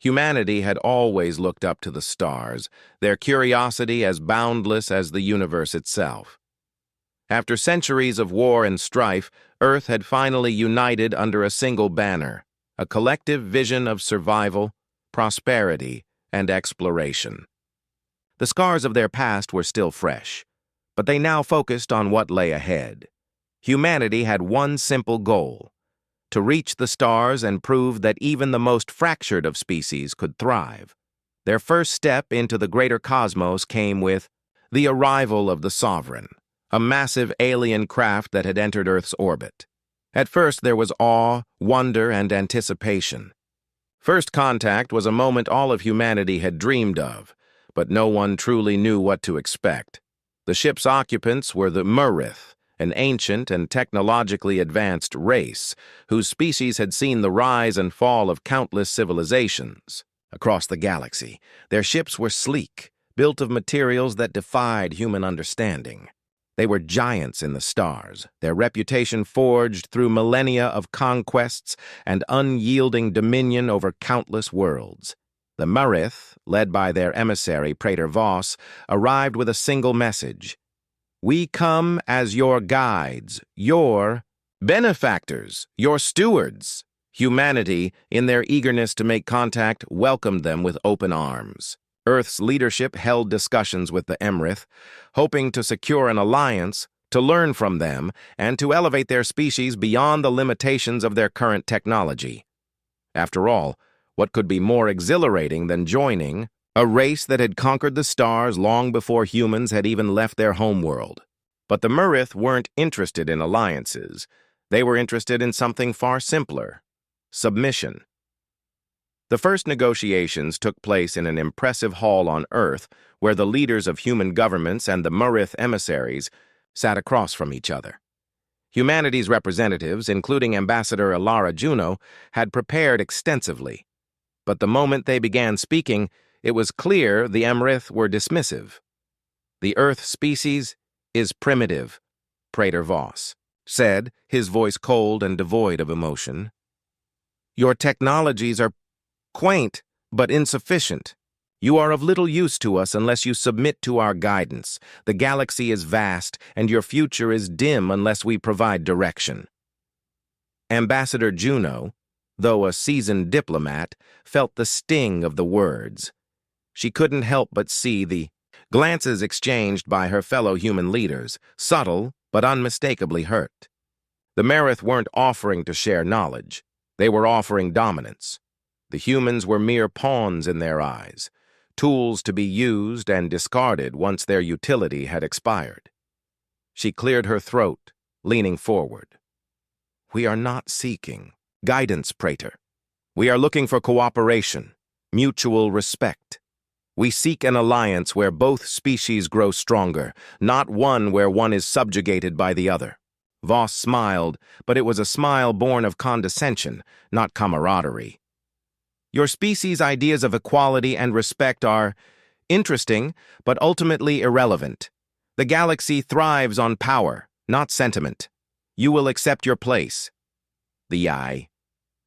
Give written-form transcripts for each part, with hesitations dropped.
Humanity had always looked up to the stars, their curiosity as boundless as the universe itself. After centuries of war and strife, Earth had finally united under a single banner, a collective vision of survival, prosperity, and exploration. The scars of their past were still fresh, but they now focused on what lay ahead. Humanity had one simple goal: to reach the stars and prove that even the most fractured of species could thrive. Their first step into the greater cosmos came with the arrival of the Sovereign, a massive alien craft that had entered Earth's orbit. At first there was awe, wonder, and anticipation. First contact was a moment all of humanity had dreamed of, but no one truly knew what to expect. The ship's occupants were the Murith, an ancient and technologically advanced race whose species had seen the rise and fall of countless civilizations. Across the galaxy, their ships were sleek, built of materials that defied human understanding. They were giants in the stars, their reputation forged through millennia of conquests and unyielding dominion over countless worlds. The Murith, led by their emissary Praetor Voss, arrived with a single message: "We come as your guides, your benefactors, your stewards." Humanity, in their eagerness to make contact, welcomed them with open arms. Earth's leadership held discussions with the Emrith, hoping to secure an alliance, to learn from them, and to elevate their species beyond the limitations of their current technology. After all, what could be more exhilarating than joining a race that had conquered the stars long before humans had even left their homeworld? But the Murith weren't interested in alliances. They were interested in something far simpler: submission. The first negotiations took place in an impressive hall on Earth, where the leaders of human governments and the Murith emissaries sat across from each other. Humanity's representatives, including Ambassador Alara Juno, had prepared extensively. But the moment they began speaking, it was clear the Emrith were dismissive. "The Earth species is primitive," Praetor Voss said, his voice cold and devoid of emotion. "Your technologies are quaint, but insufficient. You are of little use to us unless you submit to our guidance. The galaxy is vast, and your future is dim unless we provide direction." Ambassador Juno, though a seasoned diplomat, felt the sting of the words. She couldn't help but see the glances exchanged by her fellow human leaders, subtle but unmistakably hurt. The Murith weren't offering to share knowledge. They were offering dominance. The humans were mere pawns in their eyes, tools to be used and discarded once their utility had expired. She cleared her throat, leaning forward. "We are not seeking guidance, Praetor. We are looking for cooperation, mutual respect. We seek an alliance where both species grow stronger, not one where one is subjugated by the other." Voss smiled, but it was a smile born of condescension, not camaraderie. "Your species' ideas of equality and respect are interesting, but ultimately irrelevant. The galaxy thrives on power, not sentiment. You will accept your place." The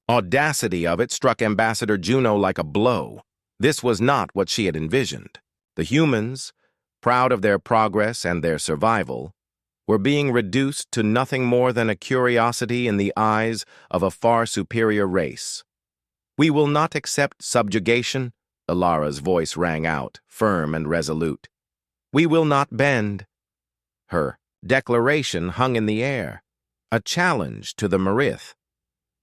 audacity of it struck Ambassador Juno like a blow. This was not what she had envisioned. The humans, proud of their progress and their survival, were being reduced to nothing more than a curiosity in the eyes of a far superior race. "We will not accept subjugation," Alara's voice rang out, firm and resolute. "We will not bend." Her declaration hung in the air, a challenge to the Murith,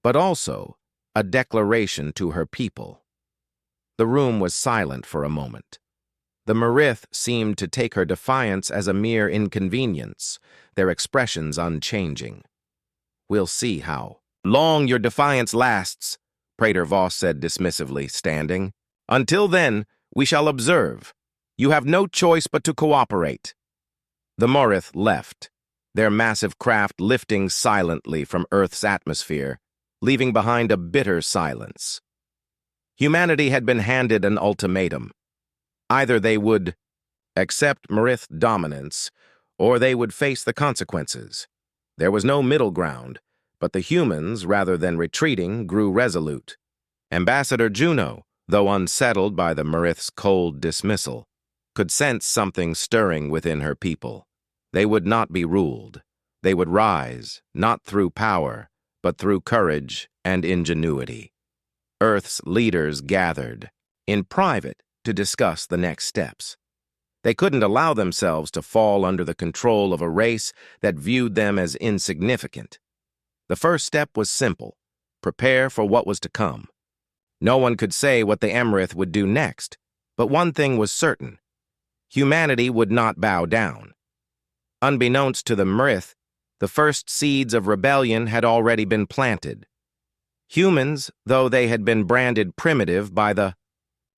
but also a declaration to her people. The room was silent for a moment. The Murith seemed to take her defiance as a mere inconvenience, their expressions unchanging. "We'll see how long your defiance lasts," Praetor Voss said dismissively, standing. "Until then, we shall observe. You have no choice but to cooperate." The Murith left, their massive craft lifting silently from Earth's atmosphere, leaving behind a bitter silence. Humanity had been handed an ultimatum. Either they would accept Murith dominance, or they would face the consequences. There was no middle ground, but the humans, rather than retreating, grew resolute. Ambassador Juno, though unsettled by the Marith's cold dismissal, could sense something stirring within her people. They would not be ruled. They would rise, not through power, but through courage and ingenuity. Earth's leaders gathered, in private, to discuss the next steps. They couldn't allow themselves to fall under the control of a race that viewed them as insignificant. The first step was simple: prepare for what was to come. No one could say what the Emerith would do next, but one thing was certain: humanity would not bow down. Unbeknownst to the Marith, the first seeds of rebellion had already been planted. Humans, though they had been branded primitive by the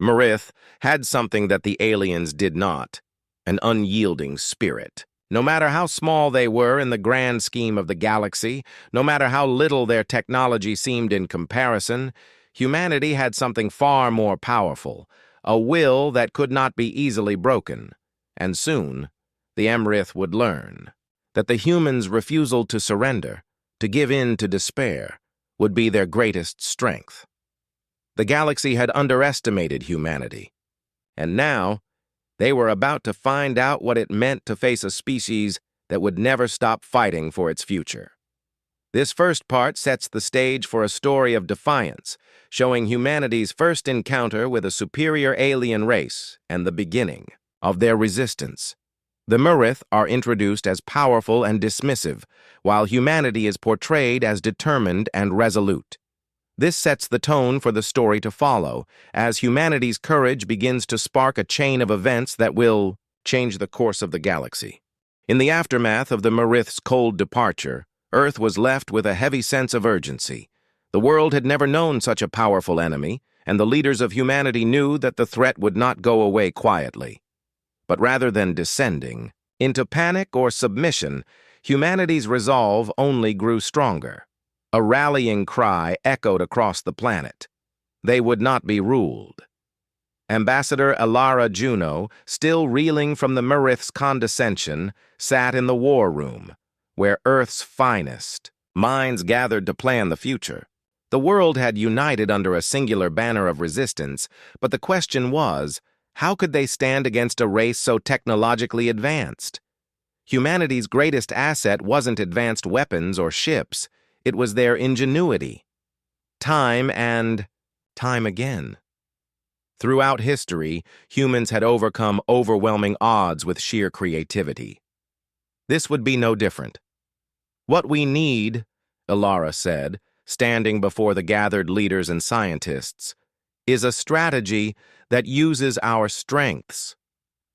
Marith, had something that the aliens did not: an unyielding spirit. No matter how small they were in the grand scheme of the galaxy, no matter how little their technology seemed in comparison, humanity had something far more powerful, a will that could not be easily broken. And soon, the Emerith would learn that the humans' refusal to surrender, to give in to despair, would be their greatest strength. The galaxy had underestimated humanity, and now they were about to find out what it meant to face a species that would never stop fighting for its future. This first part sets the stage for a story of defiance, showing humanity's first encounter with a superior alien race and the beginning of their resistance. The Marith are introduced as powerful and dismissive, while humanity is portrayed as determined and resolute. This sets the tone for the story to follow, as humanity's courage begins to spark a chain of events that will change the course of the galaxy. In the aftermath of the Marith's cold departure, Earth was left with a heavy sense of urgency. The world had never known such a powerful enemy, and the leaders of humanity knew that the threat would not go away quietly. But rather than descending into panic or submission, humanity's resolve only grew stronger. A rallying cry echoed across the planet: they would not be ruled. Ambassador Alara Juno, still reeling from the Marith's condescension, sat in the war room, where Earth's finest minds gathered to plan the future. The world had united under a singular banner of resistance, but the question was, how could they stand against a race so technologically advanced? Humanity's greatest asset wasn't advanced weapons or ships. It was their ingenuity. Time and time again. Throughout history, humans had overcome overwhelming odds with sheer creativity. This would be no different. What we need, Alara said, standing before the gathered leaders and scientists, is a strategy that uses our strengths,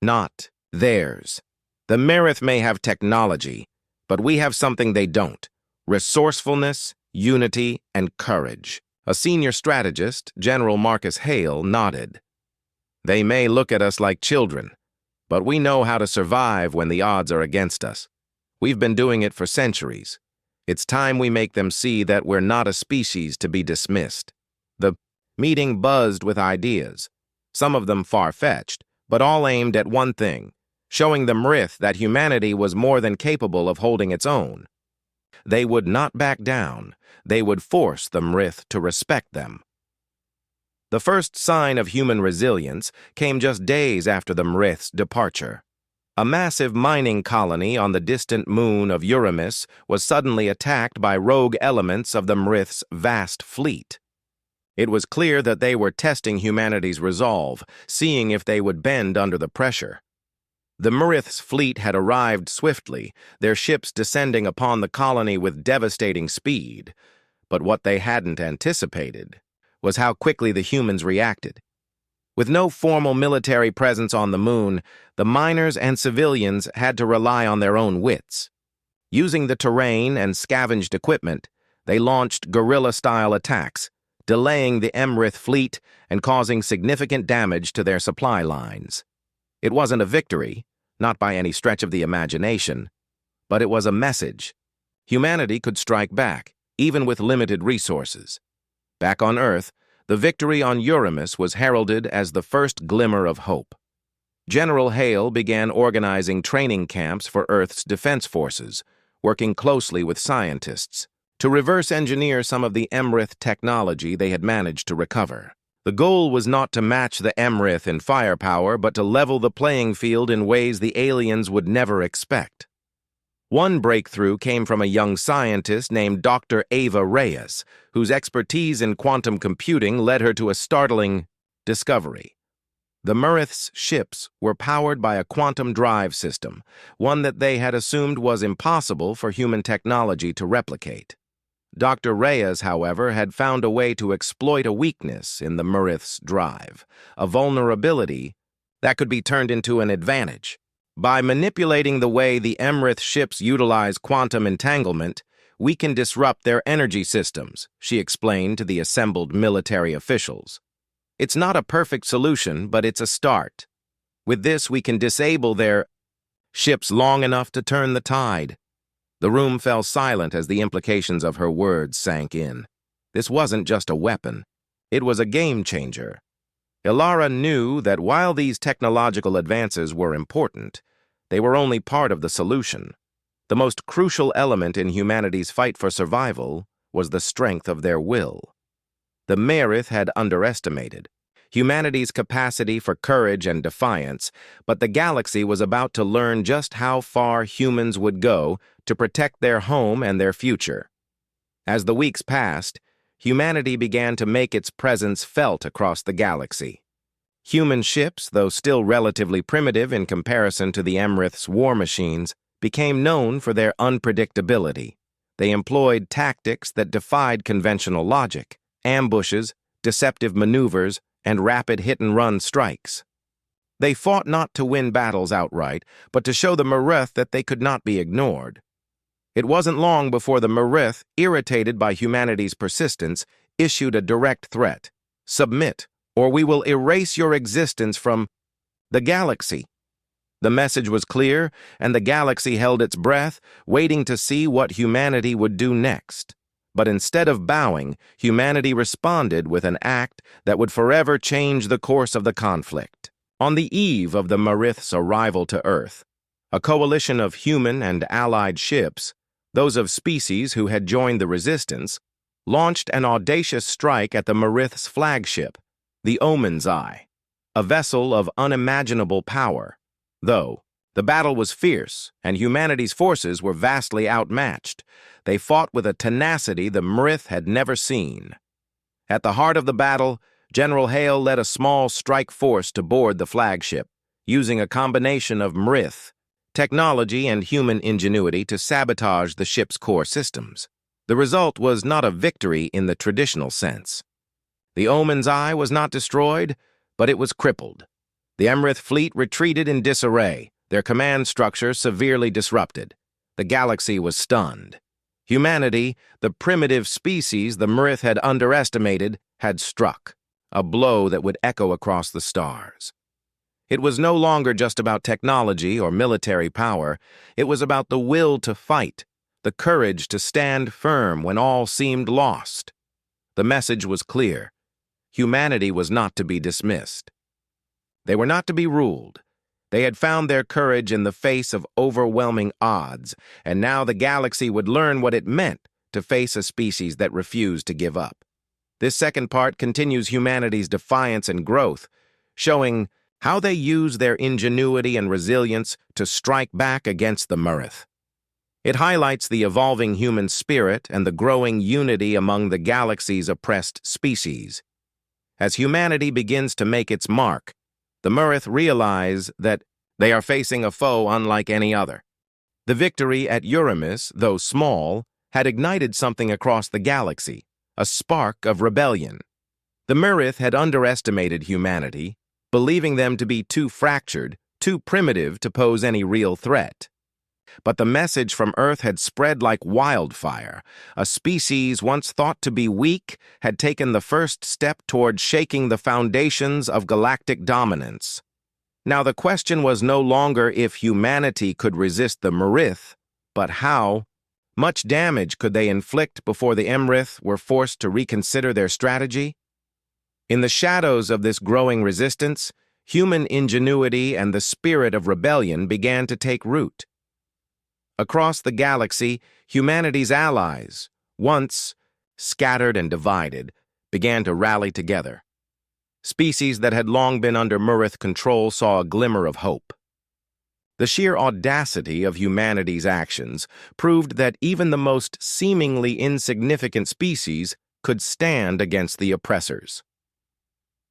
not theirs. The Marith may have technology, but we have something they don't: resourcefulness, unity, and courage. A senior strategist, General Marcus Hale, nodded. They may look at us like children, but we know how to survive when the odds are against us. We've been doing it for centuries. It's time we make them see that we're not a species to be dismissed. The meeting buzzed with ideas, some of them far-fetched, but all aimed at one thing: showing the Marith that humanity was more than capable of holding its own. They would not back down. They would force the Marith to respect them. The first sign of human resilience came just days after the Marith's departure. A massive mining colony on the distant moon of Uramis was suddenly attacked by rogue elements of the Marith's vast fleet. It was clear that they were testing humanity's resolve, seeing if they would bend under the pressure. The Marith's fleet had arrived swiftly, their ships descending upon the colony with devastating speed. But what they hadn't anticipated was how quickly the humans reacted. With no formal military presence on the moon, the miners and civilians had to rely on their own wits. Using the terrain and scavenged equipment, they launched guerrilla-style attacks, delaying the Emerith fleet and causing significant damage to their supply lines. It wasn't a victory, not by any stretch of the imagination, but it was a message. Humanity could strike back, even with limited resources. Back on Earth, the victory on Uramis was heralded as the first glimmer of hope. General Hale began organizing training camps for Earth's defense forces, working closely with scientists to reverse engineer some of the Emerith technology they had managed to recover. The goal was not to match the Emrith in firepower, but to level the playing field in ways the aliens would never expect. One breakthrough came from a young scientist named Dr. Ava Reyes, whose expertise in quantum computing led her to a startling discovery. The Murith's ships were powered by a quantum drive system, one that they had assumed was impossible for human technology to replicate. Dr. Reyes, however, had found a way to exploit a weakness in the Murith's drive, a vulnerability that could be turned into an advantage. By manipulating the way the Emrith ships utilize quantum entanglement, we can disrupt their energy systems, she explained to the assembled military officials. It's not a perfect solution, but it's a start. With this, we can disable their ships long enough to turn the tide. The room fell silent as the implications of her words sank in. This wasn't just a weapon. It was a game changer. Ilara knew that while these technological advances were important, they were only part of the solution. The most crucial element in humanity's fight for survival was the strength of their will. The Murith had underestimated humanity's capacity for courage and defiance, but the galaxy was about to learn just how far humans would go to protect their home and their future. As the weeks passed, humanity began to make its presence felt across the galaxy. Human ships, though still relatively primitive in comparison to the Emrith's war machines, became known for their unpredictability. They employed tactics that defied conventional logic: ambushes, deceptive maneuvers, and rapid hit-and-run strikes. They fought not to win battles outright, but to show the Murith that they could not be ignored. It wasn't long before the Murith, irritated by humanity's persistence, issued a direct threat: submit, or we will erase your existence from the galaxy. The message was clear, and the galaxy held its breath, waiting to see what humanity would do next. But instead of bowing, humanity responded with an act that would forever change the course of the conflict. On the eve of the Murith's arrival to Earth, a coalition of human and allied ships, those of species who had joined the resistance, launched an audacious strike at the Murith's flagship, the Omen's Eye, a vessel of unimaginable power. Though the battle was fierce and humanity's forces were vastly outmatched, they fought with a tenacity the Murith had never seen. At the heart of the battle, General Hale led a small strike force to board the flagship, using a combination of Murith technology and human ingenuity to sabotage the ship's core systems. The result was not a victory in the traditional sense. The Omen's Eye was not destroyed, but it was crippled. The Emrith fleet retreated in disarray, their command structure severely disrupted. The galaxy was stunned. Humanity, the primitive species the Murith had underestimated, had struck, a blow that would echo across the stars. It was no longer just about technology or military power. It was about the will to fight, the courage to stand firm when all seemed lost. The message was clear. Humanity was not to be dismissed. They were not to be ruled. They had found their courage in the face of overwhelming odds, and now the galaxy would learn what it meant to face a species that refused to give up. This second part continues humanity's defiance and growth, showing how they use their ingenuity and resilience to strike back against the Murith. It highlights the evolving human spirit and the growing unity among the galaxy's oppressed species. As humanity begins to make its mark, the Murith realize that they are facing a foe unlike any other. The victory at Uramis, though small, had ignited something across the galaxy, a spark of rebellion. The Murith had underestimated humanity, believing them to be too fractured, too primitive to pose any real threat. But the message from Earth had spread like wildfire. A species once thought to be weak had taken the first step toward shaking the foundations of galactic dominance. Now the question was no longer if humanity could resist the Murith, but how. Much damage could they inflict before the Emrith were forced to reconsider their strategy? In the shadows of this growing resistance, human ingenuity and the spirit of rebellion began to take root. Across the galaxy, humanity's allies, once scattered and divided, began to rally together. Species that had long been under Murith control saw a glimmer of hope. The sheer audacity of humanity's actions proved that even the most seemingly insignificant species could stand against the oppressors.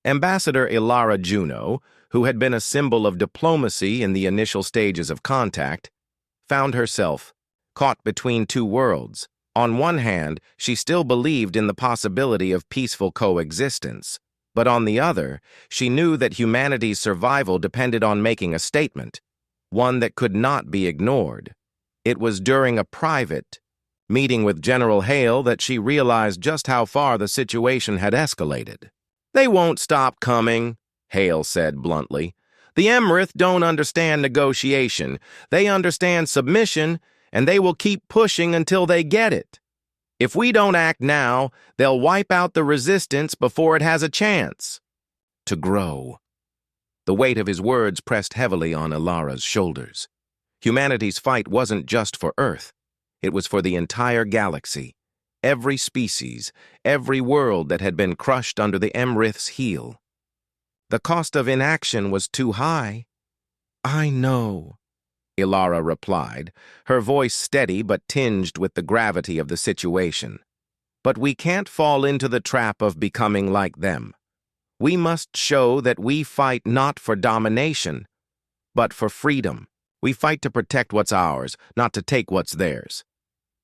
Ambassador Ilara Juno, who had been a symbol of diplomacy in the initial stages of contact, found herself caught between two worlds. On one hand, she still believed in the possibility of peaceful coexistence, but on the other, she knew that humanity's survival depended on making a statement, one that could not be ignored. It was during a private meeting with General Hale that she realized just how far the situation had escalated. "They won't stop coming," Hale said bluntly. "The Emerith don't understand negotiation. They understand submission, and they will keep pushing until they get it. If we don't act now, they'll wipe out the resistance before it has a chance to grow." The weight of his words pressed heavily on Ilara's shoulders. Humanity's fight wasn't just for Earth. It was for the entire galaxy, every species, every world that had been crushed under the Emerith's heel. The cost of inaction was too high. "I know," Ilara replied, her voice steady but tinged with the gravity of the situation. "But we can't fall into the trap of becoming like them. We must show that we fight not for domination, but for freedom. We fight to protect what's ours, not to take what's theirs."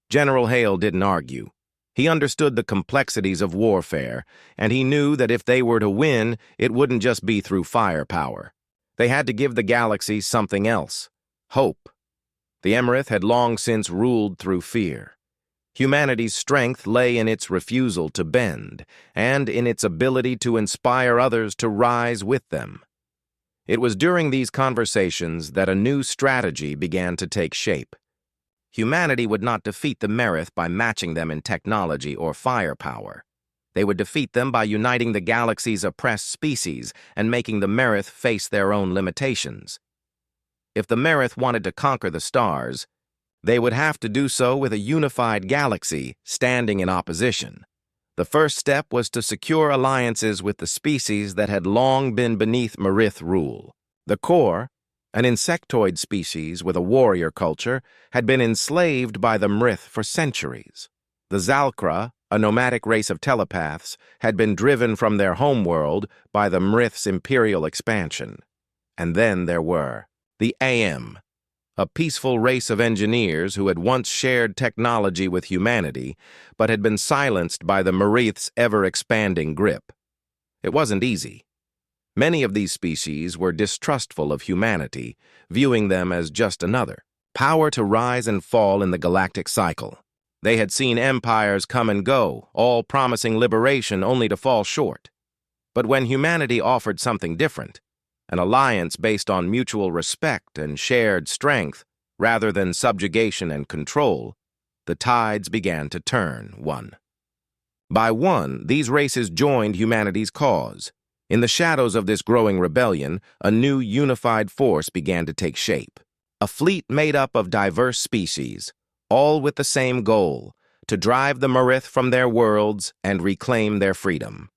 General Hale didn't argue. He understood the complexities of warfare, and he knew that if they were to win, it wouldn't just be through firepower. They had to give the galaxy something else: hope. The Emerith had long since ruled through fear. Humanity's strength lay in its refusal to bend, and in its ability to inspire others to rise with them. It was during these conversations that a new strategy began to take shape. Humanity would not defeat the Merith by matching them in technology or firepower. They would defeat them by uniting the galaxy's oppressed species and making the Merith face their own limitations. If the Merith wanted to conquer the stars, they would have to do so with a unified galaxy standing in opposition. The first step was to secure alliances with the species that had long been beneath Merith rule. The core, an insectoid species with a warrior culture, had been enslaved by the Mrith for centuries. The Zalkra, a nomadic race of telepaths, had been driven from their homeworld by the Mrith's imperial expansion. And then there were the AM, a peaceful race of engineers who had once shared technology with humanity, but had been silenced by the Merith's ever-expanding grip. It wasn't easy. Many of these species were distrustful of humanity, viewing them as just another power to rise and fall in the galactic cycle. They had seen empires come and go, all promising liberation only to fall short. But when humanity offered something different, an alliance based on mutual respect and shared strength, rather than subjugation and control, the tides began to turn one by one. These races joined humanity's cause. In the shadows of this growing rebellion, a new unified force began to take shape. A fleet made up of diverse species, all with the same goal: to drive the Merith from their worlds and reclaim their freedom.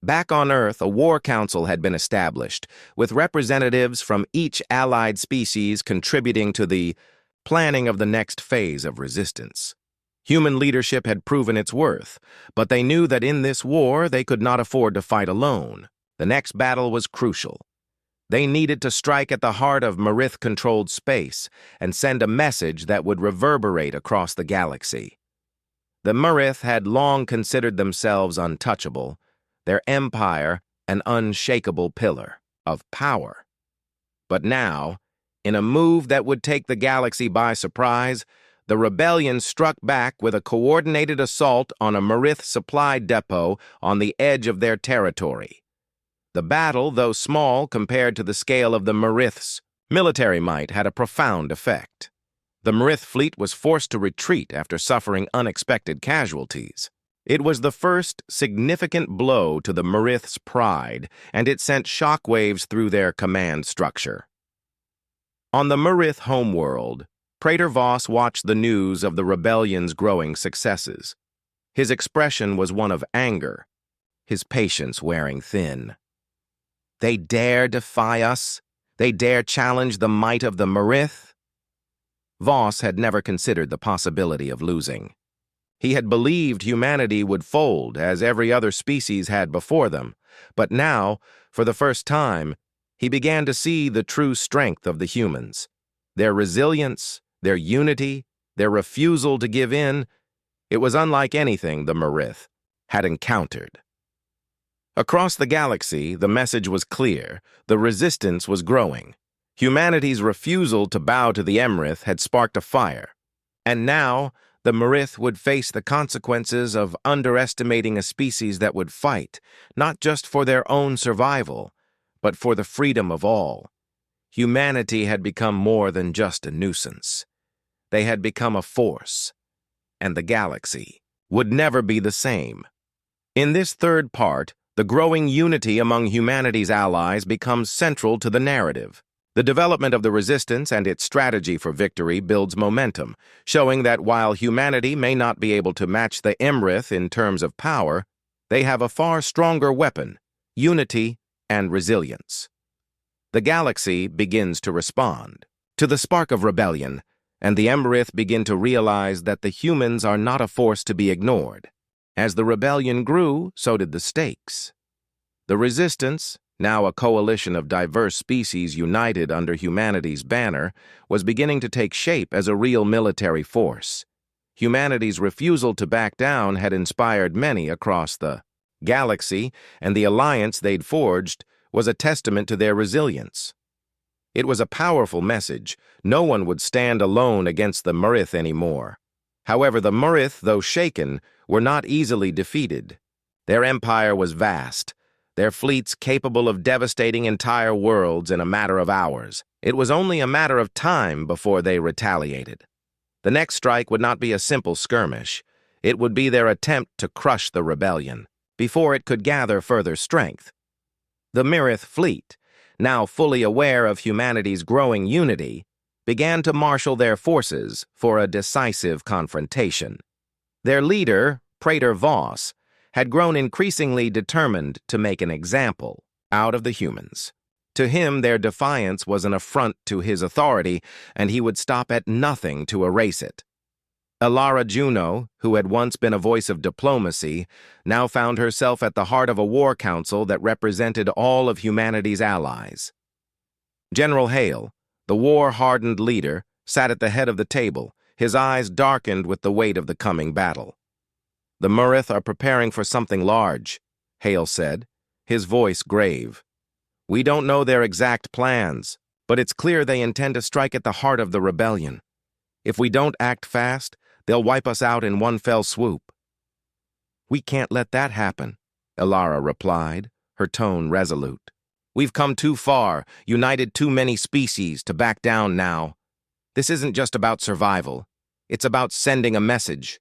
Back on Earth, a war council had been established, with representatives from each allied species contributing to the planning of the next phase of resistance. Human leadership had proven its worth, but they knew that in this war they could not afford to fight alone. The next battle was crucial. They needed to strike at the heart of Merith-controlled space and send a message that would reverberate across the galaxy. The Merith had long considered themselves untouchable, their empire an unshakable pillar of power. But now, in a move that would take the galaxy by surprise, the rebellion struck back with a coordinated assault on a Merith supply depot on the edge of their territory. The battle, though small compared to the scale of the Merith's military might, had a profound effect. The Merith fleet was forced to retreat after suffering unexpected casualties. It was the first significant blow to the Merith's pride, and it sent shockwaves through their command structure. On the Merith homeworld, Praetor Voss watched the news of the rebellion's growing successes. His expression was one of anger. his patience wearing thin. They dare defy us? They dare challenge the might of the Marith? Voss had never considered the possibility of losing. He had believed humanity would fold, as every other species had before them, but now, for the first time, he began to see the true strength of the humans. Their resilience, their unity, their refusal to give in, it was unlike anything the Marith had encountered. Across the galaxy, the message was clear. The resistance was growing. Humanity's refusal to bow to the Emrith had sparked a fire. And now, the Marith would face the consequences of underestimating a species that would fight, not just for their own survival, but for the freedom of all. Humanity had become more than just a nuisance. They had become a force, and the galaxy would never be the same. In this third part, the growing unity among humanity's allies becomes central to the narrative. The development of the resistance and its strategy for victory builds momentum, showing that while humanity may not be able to match the Emrith in terms of power, they have a far stronger weapon: unity and resilience. The galaxy begins to respond to the spark of rebellion, and the Emrith begin to realize that the humans are not a force to be ignored. As the rebellion grew, so did the stakes. The resistance, now a coalition of diverse species united under humanity's banner, was beginning to take shape as a real military force. Humanity's refusal to back down had inspired many across the galaxy, and the alliance they'd forged was a testament to their resilience. It was a powerful message. No one would stand alone against the Marith anymore. However, the Marith, though shaken, were not easily defeated. Their empire was vast, their fleets capable of devastating entire worlds in a matter of hours. It was only a matter of time before they retaliated. The next strike would not be a simple skirmish. It would be their attempt to crush the rebellion before it could gather further strength. The Marith fleet, now fully aware of humanity's growing unity, began to marshal their forces for a decisive confrontation. Their leader, Praetor Voss, had grown increasingly determined to make an example out of the humans. To him, their defiance was an affront to his authority, and he would stop at nothing to erase it. Elara Juno, who had once been a voice of diplomacy, now found herself at the heart of a war council that represented all of humanity's allies. General Hale, the war-hardened leader, sat at the head of the table, his eyes darkened with the weight of the coming battle. "The Marith are preparing for something large," Hale said, his voice grave. "We don't know their exact plans, but it's clear they intend to strike at the heart of the rebellion. If we don't act fast, they'll wipe us out in one fell swoop." "We can't let that happen," Elara replied, her tone resolute. "We've come too far, united too many species to back down now. This isn't just about survival. It's about sending a message.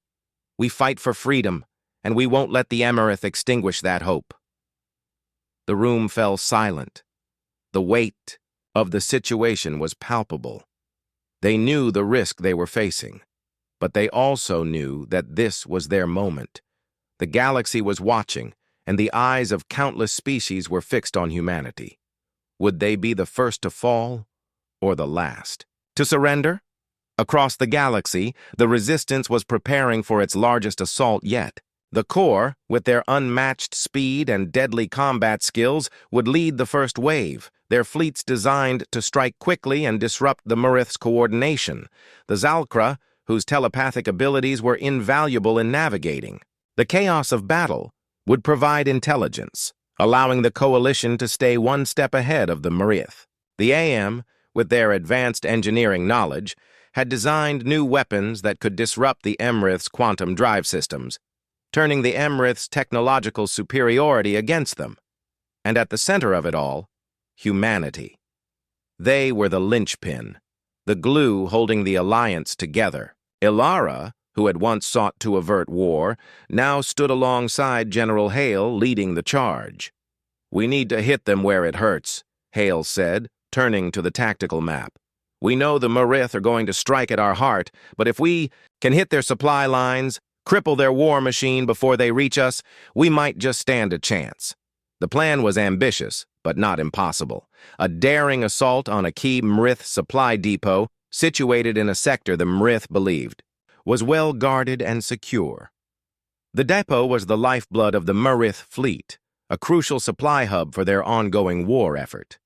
We fight for freedom, and we won't let the Emerith extinguish that hope." The room fell silent. The weight of the situation was palpable. They knew the risk they were facing, but they also knew that this was their moment. The galaxy was watching, and the eyes of countless species were fixed on humanity. Would they be the first to fall, or the last to surrender? Across the galaxy, the resistance was preparing for its largest assault yet. The Corps, with their unmatched speed and deadly combat skills, would lead the first wave, their fleets designed to strike quickly and disrupt the Marith's coordination. The Zalkra, whose telepathic abilities were invaluable in navigating. The chaos of battle would provide intelligence, allowing the coalition to stay one step ahead of the Marith. The AM, with their advanced engineering knowledge, had designed new weapons that could disrupt the Emrith's quantum drive systems, turning the Emrith's technological superiority against them. And at the center of it all, humanity. They were the linchpin, the glue holding the alliance together. Elara, who had once sought to avert war, now stood alongside General Hale, leading the charge. "We need to hit them where it hurts," Hale said, turning to the tactical map. "We know the Marith are going to strike at our heart, but if we can hit their supply lines, cripple their war machine before they reach us, we might just stand a chance. The plan was ambitious, but not impossible. A daring assault on a key Mrith supply depot, situated in a sector the Mrith believed was well guarded and secure. The depot was the lifeblood of the Mrith fleet, a crucial supply hub for their ongoing war effort.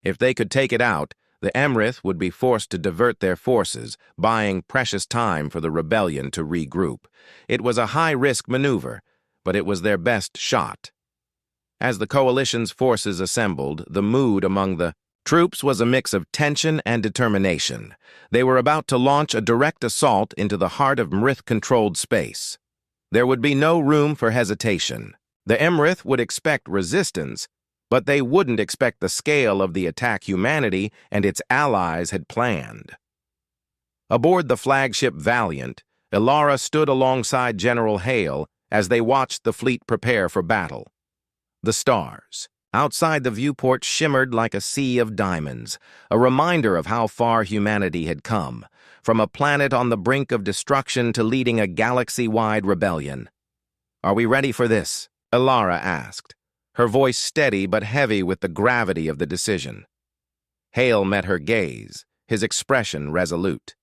If they could take it out, the Mrith would be forced to divert their forces, buying precious time for the rebellion to regroup. It was a high-risk maneuver, but it was their best shot. As the coalition's forces assembled, the mood among the troops was a mix of tension and determination. They were about to launch a direct assault into the heart of Mrith-controlled space. There would be no room for hesitation. The Mrith would expect resistance, but they wouldn't expect the scale of the attack humanity and its allies had planned. Aboard the flagship Valiant, Ilara stood alongside General Hale as they watched the fleet prepare for battle. The stars outside the viewport shimmered like a sea of diamonds, a reminder of how far humanity had come, from a planet on the brink of destruction to leading a galaxy-wide rebellion. "Are we ready for this?" Ilara asked, her voice steady but heavy with the gravity of the decision. Hale met her gaze, his expression resolute.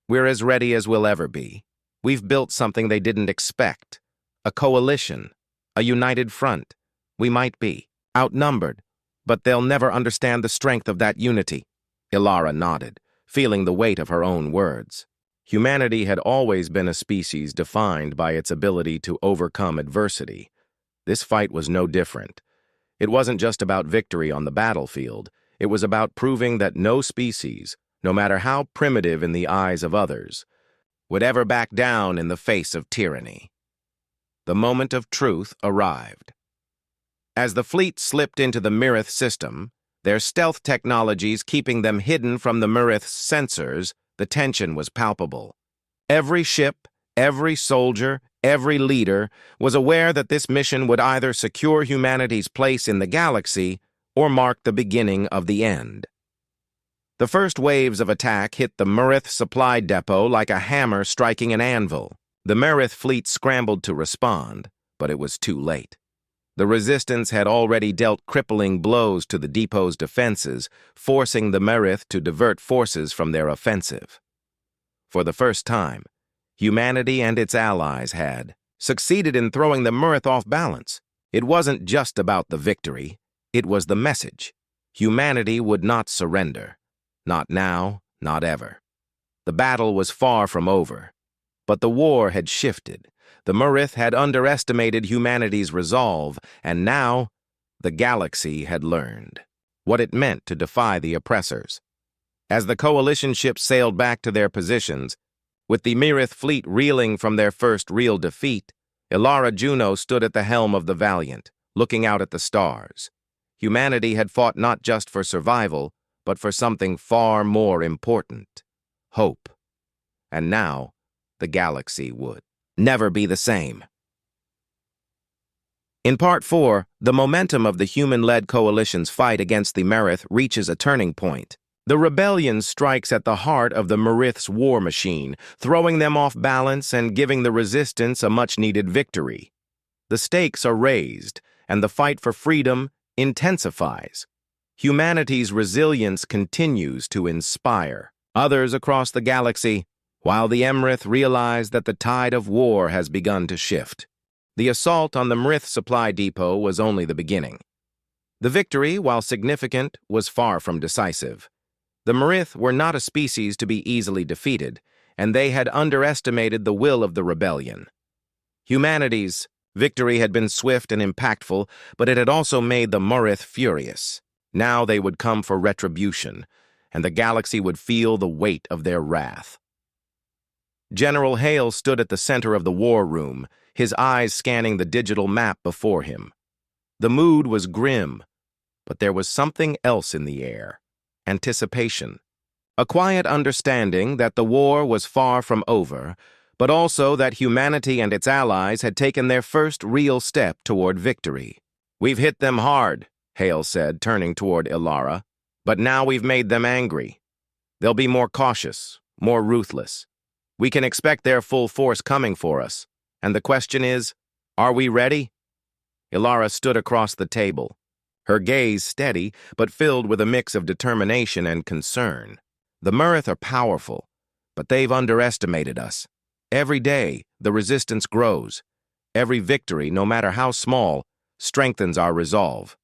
"We're as ready as we'll ever be. We've built something they didn't expect. A coalition, a united front. We might be outnumbered, but they'll never understand the strength of that unity." Ilara nodded, feeling the weight of her own words. Humanity had always been a species defined by its ability to overcome adversity. This fight was no different. It wasn't just about victory on the battlefield. It was about proving that no species, no matter how primitive in the eyes of others, would ever back down in the face of tyranny. The moment of truth arrived. As the fleet slipped into the Mrith system, their stealth technologies keeping them hidden from the Mrith's sensors, the tension was palpable. Every ship, every soldier, every leader was aware that this mission would either secure humanity's place in the galaxy or mark the beginning of the end. The first waves of attack hit the Mrith supply depot like a hammer striking an anvil. The Mrith fleet scrambled to respond, but it was too late. The resistance had already dealt crippling blows to the depot's defenses, forcing the Mrith to divert forces from their offensive. For the first time, humanity and its allies had succeeded in throwing the Mrith off balance. It wasn't just about the victory, it was the message. Humanity would not surrender. Not now, not ever. The battle was far from over, but the war had shifted. The Mrith had underestimated humanity's resolve, and now the galaxy had learned what it meant to defy the oppressors. As the coalition ships sailed back to their positions, with the Mrith fleet reeling from their first real defeat, Ilara Juno stood at the helm of the Valiant, looking out at the stars. Humanity had fought not just for survival, but for something far more important: hope. And now, the galaxy would never be the same. In Part 4, the momentum of the human-led coalition's fight against the Mrith reaches a turning point. The rebellion strikes at the heart of the Mrith's war machine, throwing them off balance and giving the resistance a much-needed victory. The stakes are raised, and the fight for freedom intensifies. Humanity's resilience continues to inspire others across the galaxy, while the Mrith realize that the tide of war has begun to shift. The assault on the Mrith supply depot was only the beginning. The victory, while significant, was far from decisive. The Mrith were not a species to be easily defeated, and they had underestimated the will of the rebellion. Humanity's victory had been swift and impactful, but it had also made the Mrith furious. Now they would come for retribution, and the galaxy would feel the weight of their wrath. General Hale stood at the center of the war room, his eyes scanning the digital map before him. The mood was grim, but there was something else in the air: anticipation. A quiet understanding that the war was far from over, but also that humanity and its allies had taken their first real step toward victory. "We've hit them hard," Hale said, turning toward Ilara, "but now we've made them angry. They'll be more cautious, more ruthless. We can expect their full force coming for us." And the question is, are we ready? Ilara stood across the table, her gaze steady but filled with a mix of determination and concern. The Murith are powerful, but they've underestimated us. Every day, the resistance grows. Every victory, no matter how small, strengthens our resolve.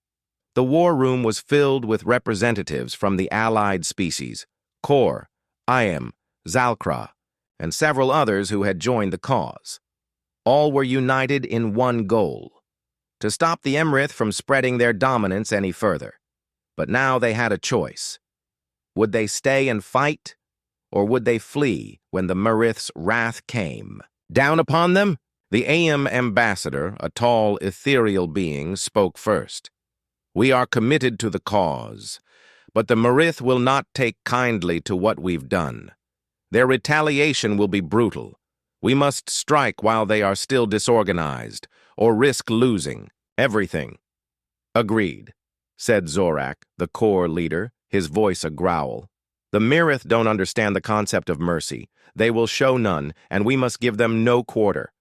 The war room was filled with representatives from the allied species, Kor, Iam, Zalkra, and several others who had joined the cause. All were united in one goal: to stop the Emrith from spreading their dominance any further. But now they had a choice. Would they stay and fight, or would they flee when the Murith's wrath came down upon them? The Aim ambassador, a tall, ethereal being, spoke first. We are committed to the cause, but the Murith will not take kindly to what we've done. Their retaliation will be brutal. We must strike while they are still disorganized, or risk losing everything. Agreed, said Zorak, the Kor leader, his voice a growl. The Murith don't understand the concept of mercy. They will show none, and we must give them no quarter.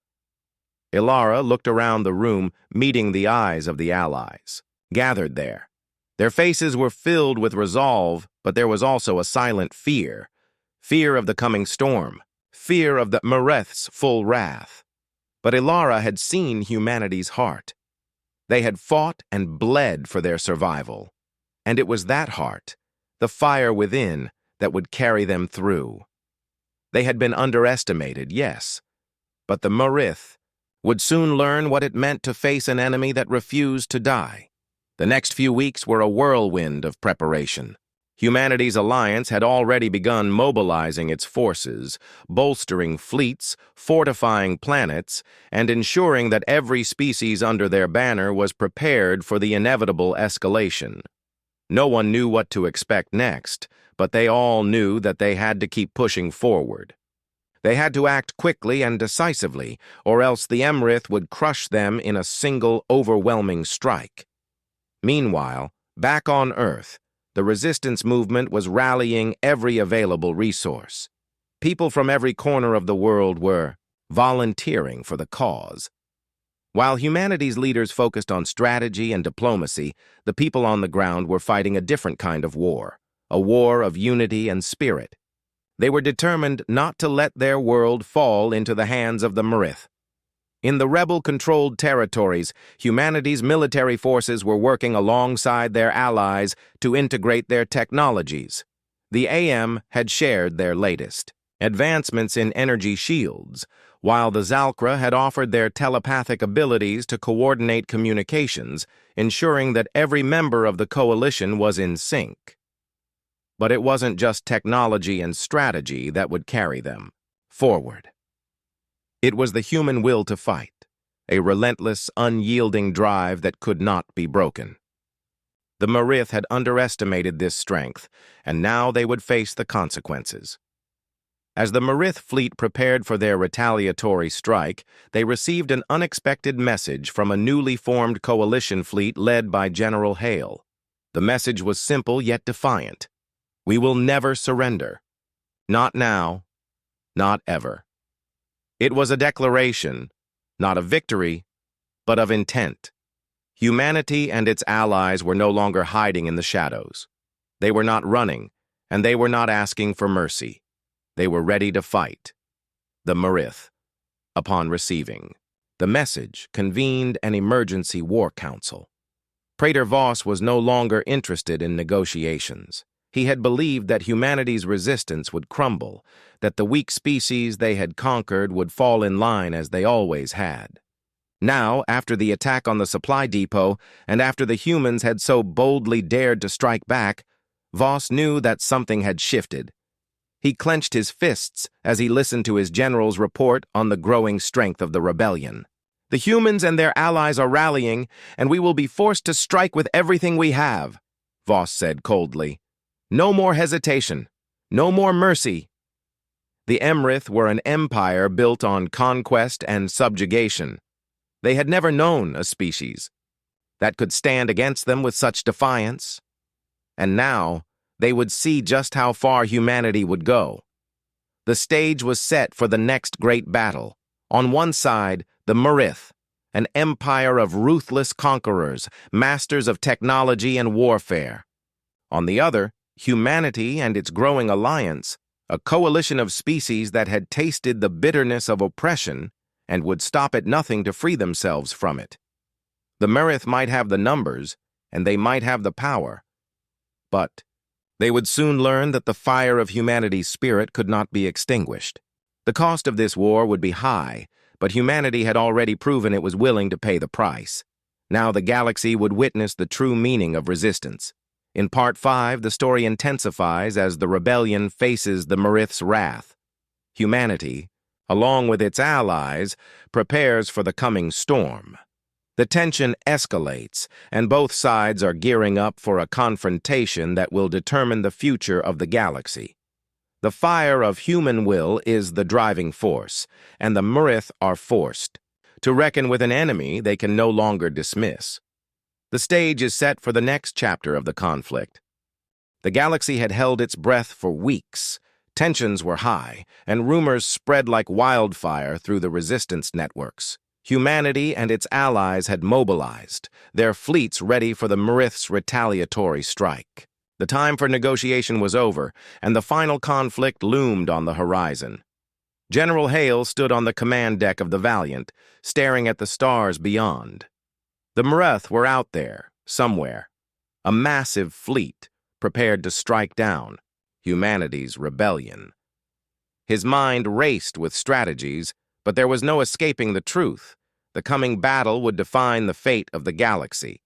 Ilara looked around the room, meeting the eyes of the allies, gathered there. Their faces were filled with resolve, but there was also a silent fear. Fear of the coming storm. Fear of the Murith's full wrath. But Ilara had seen humanity's heart. They had fought and bled for their survival. And it was that heart, the fire within, that would carry them through. They had been underestimated, yes, but the Murith would soon learn what it meant to face an enemy that refused to die. The next few weeks were a whirlwind of preparation. Humanity's alliance had already begun mobilizing its forces, bolstering fleets, fortifying planets, and ensuring that every species under their banner was prepared for the inevitable escalation. No one knew what to expect next, but they all knew that they had to keep pushing forward. They had to act quickly and decisively, or else the Emrith would crush them in a single, overwhelming strike. Meanwhile, back on Earth, the resistance movement was rallying every available resource. People from every corner of the world were volunteering for the cause. While humanity's leaders focused on strategy and diplomacy, the people on the ground were fighting a different kind of war, a war of unity and spirit. They were determined not to let their world fall into the hands of the Murith. In the rebel-controlled territories, humanity's military forces were working alongside their allies to integrate their technologies. The AM had shared their latest advancements in energy shields, while the Zalkra had offered their telepathic abilities to coordinate communications, ensuring that every member of the coalition was in sync. But it wasn't just technology and strategy that would carry them forward. It was the human will to fight, a relentless, unyielding drive that could not be broken. The Murith had underestimated this strength, and now they would face the consequences. As the Murith fleet prepared for their retaliatory strike, they received an unexpected message from a newly formed coalition fleet led by General Hale. The message was simple yet defiant. We will never surrender. Not now, not ever. It was a declaration, not of victory, but of intent. Humanity and its allies were no longer hiding in the shadows. They were not running, and they were not asking for mercy. They were ready to fight. The Murith, upon receiving the message, convened an emergency war council. Praetor Voss was no longer interested in negotiations. He had believed that humanity's resistance would crumble, that the weak species they had conquered would fall in line as they always had. Now, after the attack on the supply depot, and after the humans had so boldly dared to strike back, Voss knew that something had shifted. He clenched his fists as he listened to his general's report on the growing strength of the rebellion. The humans and their allies are rallying, and we will be forced to strike with everything we have, Voss said coldly. No more hesitation. No more mercy. The Emrith were an empire built on conquest and subjugation. They had never known a species that could stand against them with such defiance. And now, they would see just how far humanity would go. The stage was set for the next great battle, On one side, the Marith, an empire of ruthless conquerors, masters of technology and warfare. On the other, humanity and its growing alliance, a coalition of species that had tasted the bitterness of oppression and would stop at nothing to free themselves from it. The Marith might have the numbers, and they might have the power, but they would soon learn that the fire of humanity's spirit could not be extinguished. The cost of this war would be high, but humanity had already proven it was willing to pay the price. Now the galaxy would witness the true meaning of resistance. In Part 5, the story intensifies as the rebellion faces the Marith's wrath. Humanity, along with its allies, prepares for the coming storm. The tension escalates, and both sides are gearing up for a confrontation that will determine the future of the galaxy. The fire of human will is the driving force, and the Marith are forced to reckon with an enemy they can no longer dismiss. The stage is set for the next chapter of the conflict. The galaxy had held its breath for weeks. Tensions were high, and rumors spread like wildfire through the resistance networks. Humanity and its allies had mobilized, their fleets ready for the Marith's retaliatory strike. The time for negotiation was over, and the final conflict loomed on the horizon. General Hale stood on the command deck of the Valiant, staring at the stars beyond. The Marith were out there, somewhere, a massive fleet prepared to strike down humanity's rebellion. His mind raced with strategies, but there was no escaping the truth. The coming battle would define the fate of the galaxy.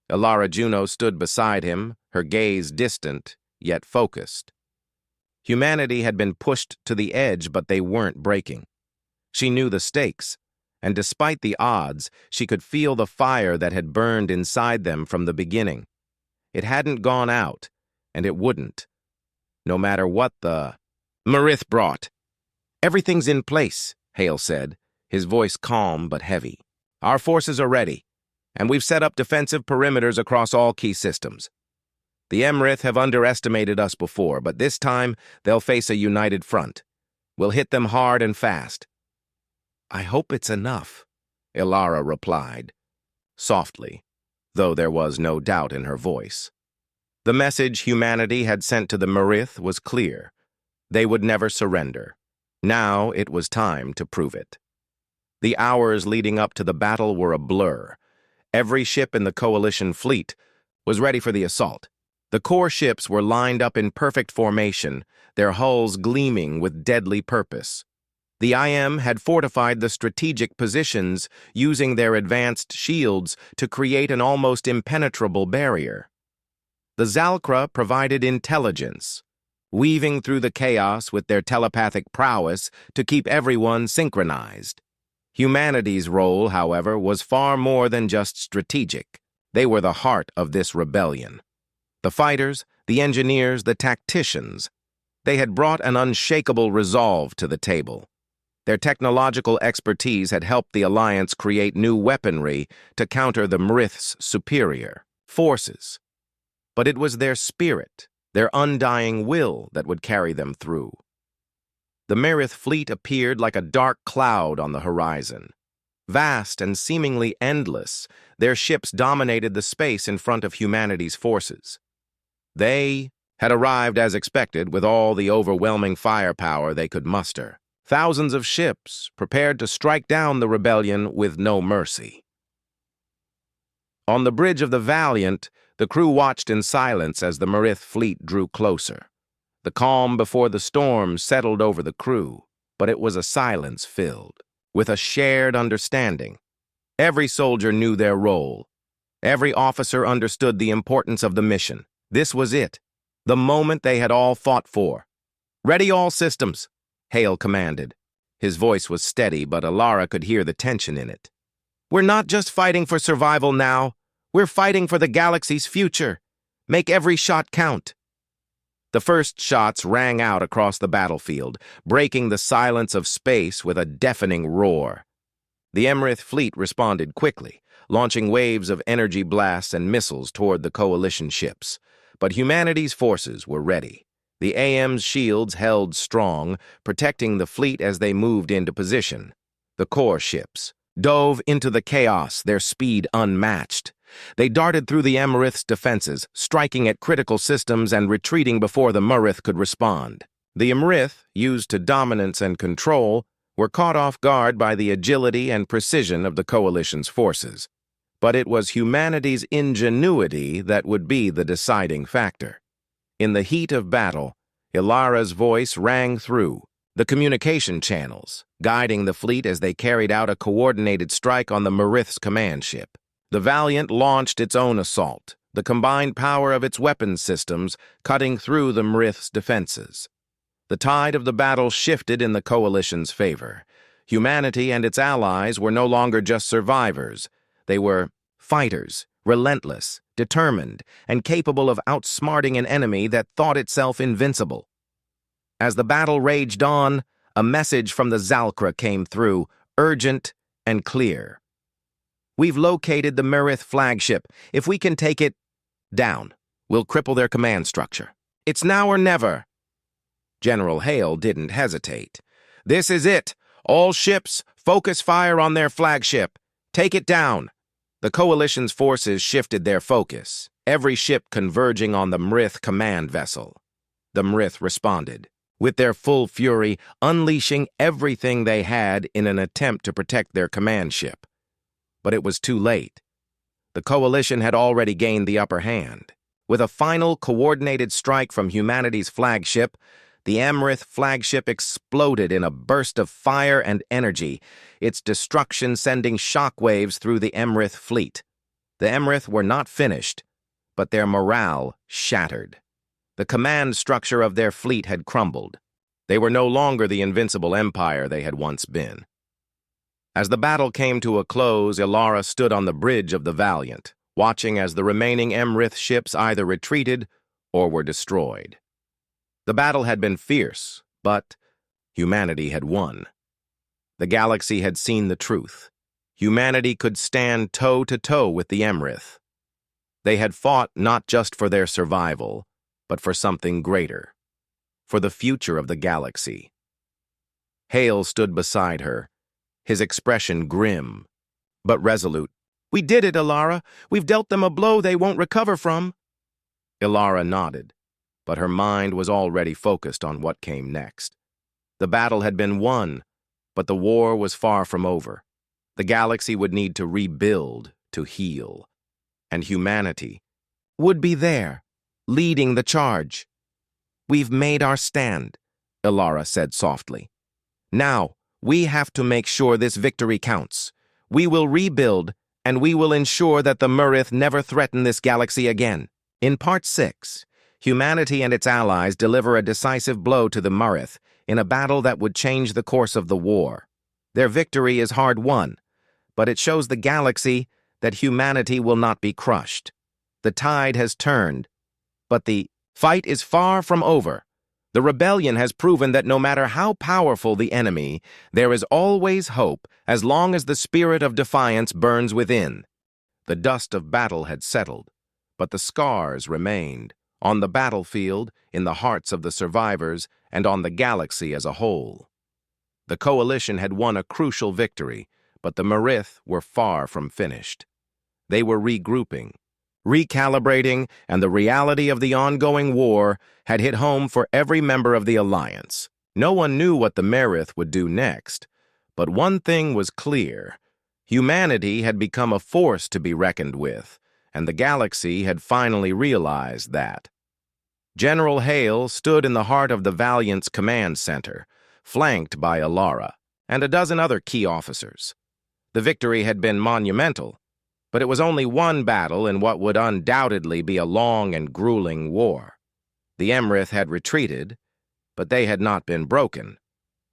Ilara Juno stood beside him, her gaze distant, yet focused. Humanity had been pushed to the edge, but they weren't breaking. She knew the stakes, and despite the odds, she could feel the fire that had burned inside them from the beginning. It hadn't gone out, and it wouldn't, no matter what the Marith brought. "Everything's in place," Hale said, his voice calm but heavy. "Our forces are ready, and we've set up defensive perimeters across all key systems. The Marith have underestimated us before, but this time they'll face a united front. We'll hit them hard and fast." "I hope it's enough," Ilara replied, softly, though there was no doubt in her voice. The message humanity had sent to the Marith was clear. They would never surrender. Now it was time to prove it. The hours leading up to the battle were a blur. Every ship in the coalition fleet was ready for the assault. The core ships were lined up in perfect formation, their hulls gleaming with deadly purpose. The IM had fortified the strategic positions, using their advanced shields to create an almost impenetrable barrier. The Zalkra provided intelligence, weaving through the chaos with their telepathic prowess to keep everyone synchronized. Humanity's role, however, was far more than just strategic. They were the heart of this rebellion. The fighters, the engineers, the tacticians, they had brought an unshakable resolve to the table. Their technological expertise had helped the Alliance create new weaponry to counter the Marith's superior forces. But it was their spirit, their undying will that would carry them through. The Marith fleet appeared like a dark cloud on the horizon. Vast and seemingly endless, their ships dominated the space in front of humanity's forces. They had arrived as expected with all the overwhelming firepower they could muster. Thousands of ships prepared to strike down the rebellion with no mercy. On the bridge of the Valiant, the crew watched in silence as the Marith fleet drew closer. The calm before the storm settled over the crew, but it was a silence filled with a shared understanding. Every soldier knew their role. Every officer understood the importance of the mission. This was it, the moment they had all fought for. "Ready all systems," Hale commanded. His voice was steady, but Ilara could hear the tension in it. "We're not just fighting for survival now. We're fighting for the galaxy's future. Make every shot count." The first shots rang out across the battlefield, breaking the silence of space with a deafening roar. The Marith fleet responded quickly, launching waves of energy blasts and missiles toward the coalition ships. But humanity's forces were ready. The AM's shields held strong, protecting the fleet as they moved into position. The core ships dove into the chaos, their speed unmatched. They darted through the Emrith's defenses, striking at critical systems and retreating before the Murith could respond. The Emrith, used to dominance and control, were caught off guard by the agility and precision of the Coalition's forces. But it was humanity's ingenuity that would be the deciding factor. In the heat of battle, Ilara's voice rang through the communication channels, guiding the fleet as they carried out a coordinated strike on the Murith's command ship. The Valiant launched its own assault, the combined power of its weapons systems cutting through the Murith's defenses. The tide of the battle shifted in the Coalition's favor. Humanity and its allies were no longer just survivors. They were fighters, relentless, determined, and capable of outsmarting an enemy that thought itself invincible. As the battle raged on, a message from the Zalkra came through, urgent and clear. "We've located the Murith flagship. If we can take it down, we'll cripple their command structure. It's now or never." General Hale didn't hesitate. "This is it. All ships, focus fire on their flagship. Take it down." The Coalition's forces shifted their focus, every ship converging on the Mrith command vessel. The Mrith responded, with their full fury, unleashing everything they had in an attempt to protect their command ship. But it was too late. The Coalition had already gained the upper hand. With a final coordinated strike from humanity's flagship, the Emrith flagship exploded in a burst of fire and energy, its destruction sending shockwaves through the Emrith fleet. The Emrith were not finished, but their morale shattered. The command structure of their fleet had crumbled. They were no longer the invincible empire they had once been. As the battle came to a close, Ilara stood on the bridge of the Valiant, watching as the remaining Emrith ships either retreated or were destroyed. The battle had been fierce, but humanity had won. The galaxy had seen the truth. Humanity could stand toe-to-toe with the Emrith. They had fought not just for their survival, but for something greater, for the future of the galaxy. Hale stood beside her, his expression grim, but resolute. "We did it, Ilara. We've dealt them a blow they won't recover from." Ilara nodded, but her mind was already focused on what came next. The battle had been won, but the war was far from over. The galaxy would need to rebuild, to heal. And humanity would be there, leading the charge. "We've made our stand," Ilara said softly. "Now, we have to make sure this victory counts. We will rebuild, and we will ensure that the Murith never threaten this galaxy again." In Part 6, humanity and its allies deliver a decisive blow to the Murith in a battle that would change the course of the war. Their victory is hard won, but it shows the galaxy that humanity will not be crushed. The tide has turned, but the fight is far from over. The rebellion has proven that no matter how powerful the enemy, there is always hope as long as the spirit of defiance burns within. The dust of battle had settled, but the scars remained, on the battlefield, in the hearts of the survivors, and on the galaxy as a whole. The Coalition had won a crucial victory, but the Murith were far from finished. They were regrouping, recalibrating, and the reality of the ongoing war had hit home for every member of the Alliance. No one knew what the Murith would do next, but one thing was clear. Humanity had become a force to be reckoned with, and the galaxy had finally realized that. General Hale stood in the heart of the Valiant's command center, flanked by Ilara and a dozen other key officers. The victory had been monumental, but it was only one battle in what would undoubtedly be a long and grueling war. The Emrith had retreated, but they had not been broken.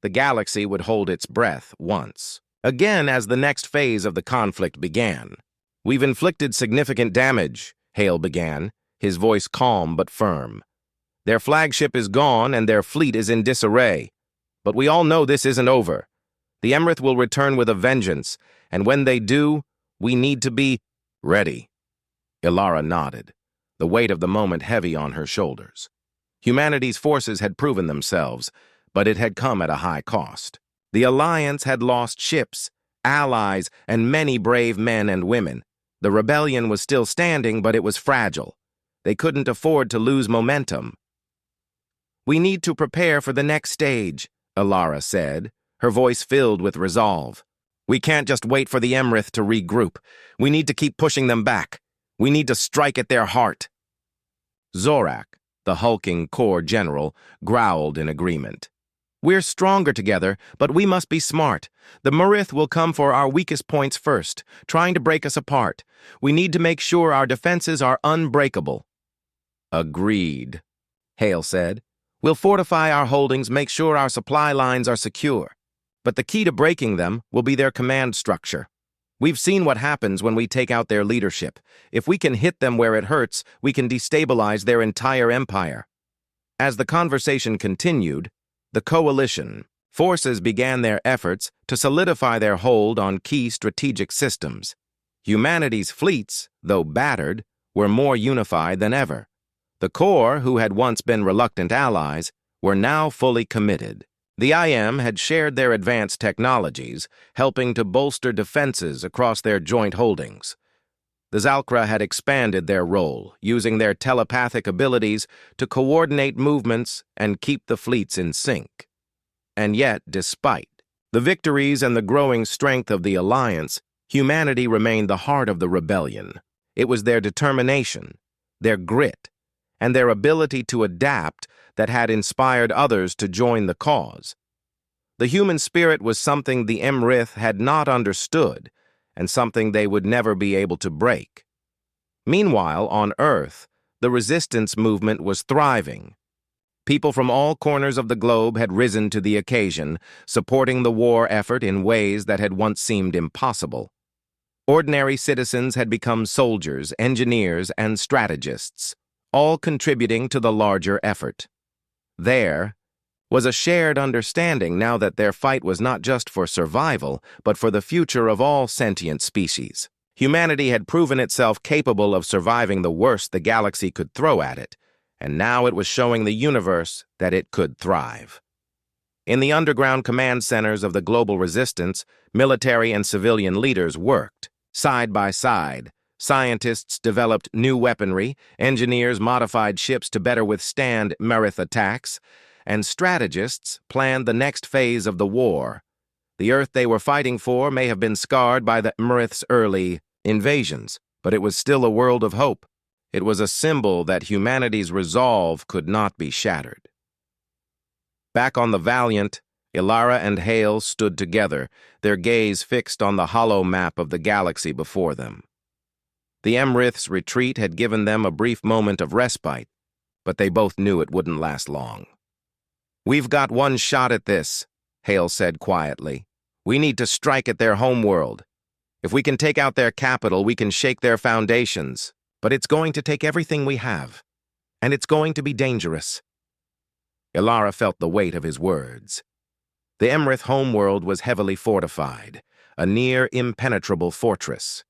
The galaxy would hold its breath once again as the next phase of the conflict began. "We've inflicted significant damage," Hale began, his voice calm but firm. "Their flagship is gone and their fleet is in disarray. But we all know this isn't over. The Emrith will return with a vengeance, and when they do, we need to be ready." Ilara nodded, the weight of the moment heavy on her shoulders. Humanity's forces had proven themselves, but it had come at a high cost. The Alliance had lost ships, allies, and many brave men and women. The rebellion was still standing, but it was fragile. They couldn't afford to lose momentum. "We need to prepare for the next stage," Alara said, her voice filled with resolve. "We can't just wait for the Emrith to regroup. We need to keep pushing them back. We need to strike at their heart." Zorak, the hulking corps general, growled in agreement. "We're stronger together, but we must be smart. The Murith will come for our weakest points first, trying to break us apart. We need to make sure our defenses are unbreakable." "Agreed," Hale said. "We'll fortify our holdings, make sure our supply lines are secure. But the key to breaking them will be their command structure. We've seen what happens when we take out their leadership. If we can hit them where it hurts, we can destabilize their entire empire." As the conversation continued, the coalition forces began their efforts to solidify their hold on key strategic systems. Humanity's fleets, though battered, were more unified than ever. The Corps, who had once been reluctant allies, were now fully committed. The IM had shared their advanced technologies, helping to bolster defenses across their joint holdings. The Zalkra had expanded their role, using their telepathic abilities to coordinate movements and keep the fleets in sync. And yet, despite the victories and the growing strength of the Alliance, humanity remained the heart of the rebellion. It was their determination, their grit, and their ability to adapt that had inspired others to join the cause. The human spirit was something the Emrith had not understood, and something they would never be able to break. Meanwhile, on Earth, the resistance movement was thriving. People from all corners of the globe had risen to the occasion, supporting the war effort in ways that had once seemed impossible. Ordinary citizens had become soldiers, engineers, and strategists, all contributing to the larger effort. There was a shared understanding now that their fight was not just for survival, but for the future of all sentient species. Humanity had proven itself capable of surviving the worst the galaxy could throw at it, and now it was showing the universe that it could thrive. In the underground command centers of the global resistance, military and civilian leaders worked, side by side. Scientists developed new weaponry, engineers modified ships to better withstand Murith attacks, and strategists planned the next phase of the war. The Earth they were fighting for may have been scarred by the Murith's early invasions, but it was still a world of hope. It was a symbol that humanity's resolve could not be shattered. Back on the Valiant, Ilara and Hale stood together, their gaze fixed on the hollow map of the galaxy before them. The Emrith's retreat had given them a brief moment of respite, but they both knew it wouldn't last long. "We've got one shot at this," Hale said quietly. "We need to strike at their homeworld. If we can take out their capital, we can shake their foundations. But it's going to take everything we have, and it's going to be dangerous." Ilara felt the weight of his words. The Emrith homeworld was heavily fortified, a near impenetrable fortress.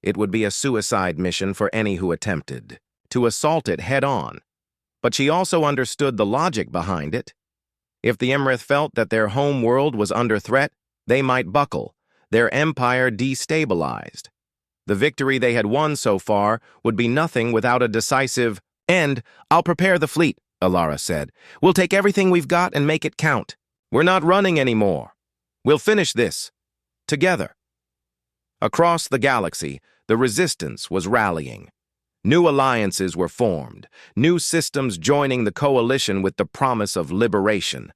It would be a suicide mission for any who attempted to assault it head-on. But she also understood the logic behind it. If the Emrith felt that their home world was under threat, they might buckle, their empire destabilized. The victory they had won so far would be nothing without a decisive end. "I'll prepare the fleet," Ilara said. "We'll take everything we've got and make it count. We're not running anymore. We'll finish this together." Across the galaxy, the resistance was rallying. New alliances were formed, new systems joining the coalition with the promise of liberation.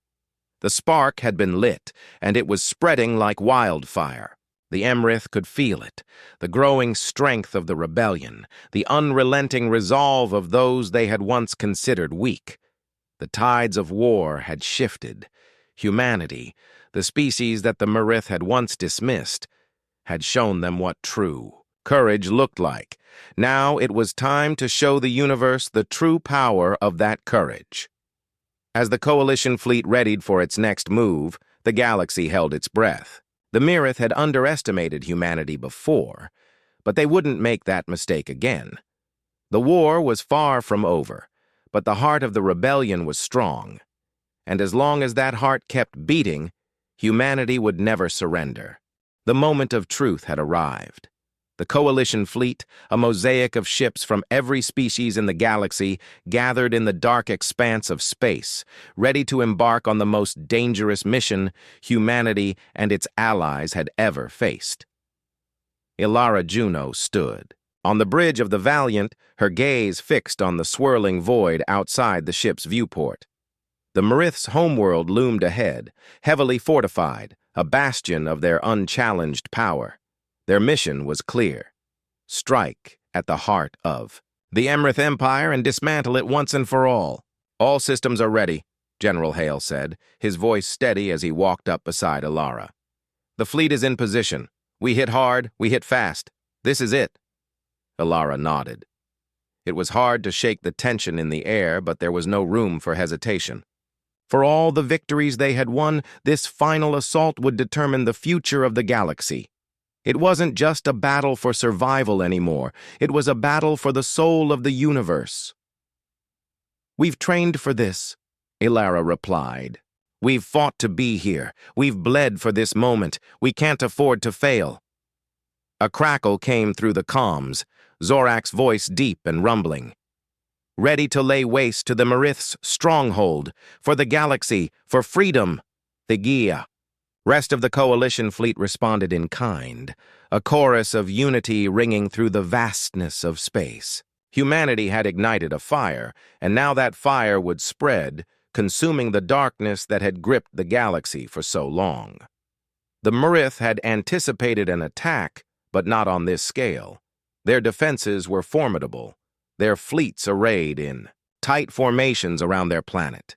The spark had been lit, and it was spreading like wildfire. The Emrith could feel it, the growing strength of the rebellion, the unrelenting resolve of those they had once considered weak. The tides of war had shifted. Humanity, the species that the Murith had once dismissed, had shown them what true courage looked like. Now it was time to show the universe the true power of that courage. As the coalition fleet readied for its next move, the galaxy held its breath. The Murith had underestimated humanity before, but they wouldn't make that mistake again. The war was far from over, but the heart of the rebellion was strong. And as long as that heart kept beating, Humanity would never surrender. The moment of truth had arrived. The Coalition fleet, a mosaic of ships from every species in the galaxy, gathered in the dark expanse of space, ready to embark on the most dangerous mission humanity and its allies had ever faced. Ilara Juno stood. On the bridge of the Valiant, her gaze fixed on the swirling void outside the ship's viewport. The Marith's homeworld loomed ahead, heavily fortified, a bastion of their unchallenged power. Their mission was clear. Strike at the heart of the Emrith Empire and dismantle it once and for all. All systems are ready, General Hale said, his voice steady as he walked up beside Ilara. The fleet is in position. We hit hard, we hit fast. This is it. Ilara nodded. It was hard to shake the tension in the air, but there was no room for hesitation. For all the victories they had won, this final assault would determine the future of the galaxy. It wasn't just a battle for survival anymore. It was a battle for the soul of the universe. We've trained for this, Ilara replied. We've fought to be here. We've bled for this moment. We can't afford to fail. A crackle came through the comms, Zorak's voice deep and rumbling. Ready to lay waste to the Marith's stronghold, for the galaxy, for freedom, the Gia. Rest of the Coalition fleet responded in kind, a chorus of unity ringing through the vastness of space. Humanity had ignited a fire, and now that fire would spread, consuming the darkness that had gripped the galaxy for so long. The Marith had anticipated an attack, but not on this scale. Their defenses were formidable, their fleets arrayed in tight formations around their planet.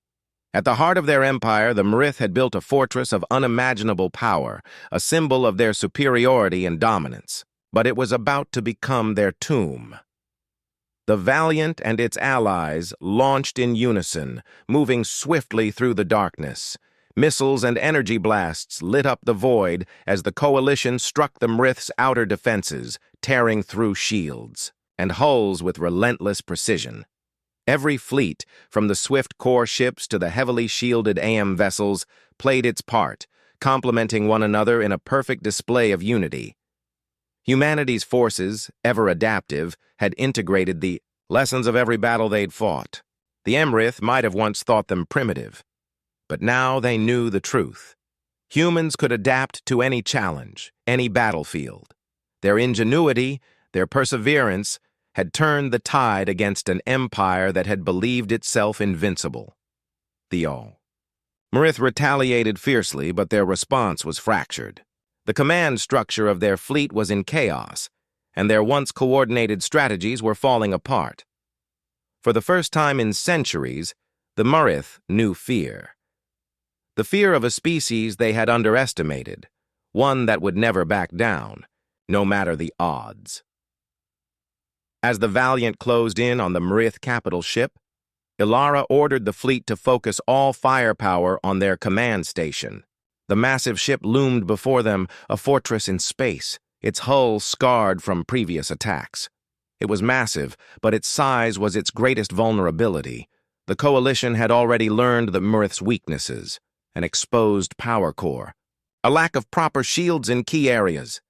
At the heart of their empire, the Marith had built a fortress of unimaginable power, a symbol of their superiority and dominance. But it was about to become their tomb. The Valiant and its allies launched in unison, moving swiftly through the darkness. Missiles and energy blasts lit up the void as the Coalition struck the Marith's outer defenses, tearing through shields and hulls with relentless precision. Every fleet, from the swift core ships to the heavily shielded AM vessels, played its part, complementing one another in a perfect display of unity. Humanity's forces, ever adaptive, had integrated the lessons of every battle they'd fought. The Emrith might have once thought them primitive, but now they knew the truth. Humans could adapt to any challenge, any battlefield. Their ingenuity, their perseverance, had turned the tide against an empire that had believed itself invincible. The All. Marith retaliated fiercely, but their response was fractured. The command structure of their fleet was in chaos, and their once coordinated strategies were falling apart. For the first time in centuries, the Marith knew fear. The fear of a species they had underestimated, one that would never back down, no matter the odds. As the Valiant closed in on the Marith capital ship, Ilara ordered the fleet to focus all firepower on their command station. The massive ship loomed before them, a fortress in space, its hull scarred from previous attacks. It was massive, but its size was its greatest vulnerability. The Coalition had already learned the Marith's weaknesses, an exposed power core, a lack of proper shields in key areas.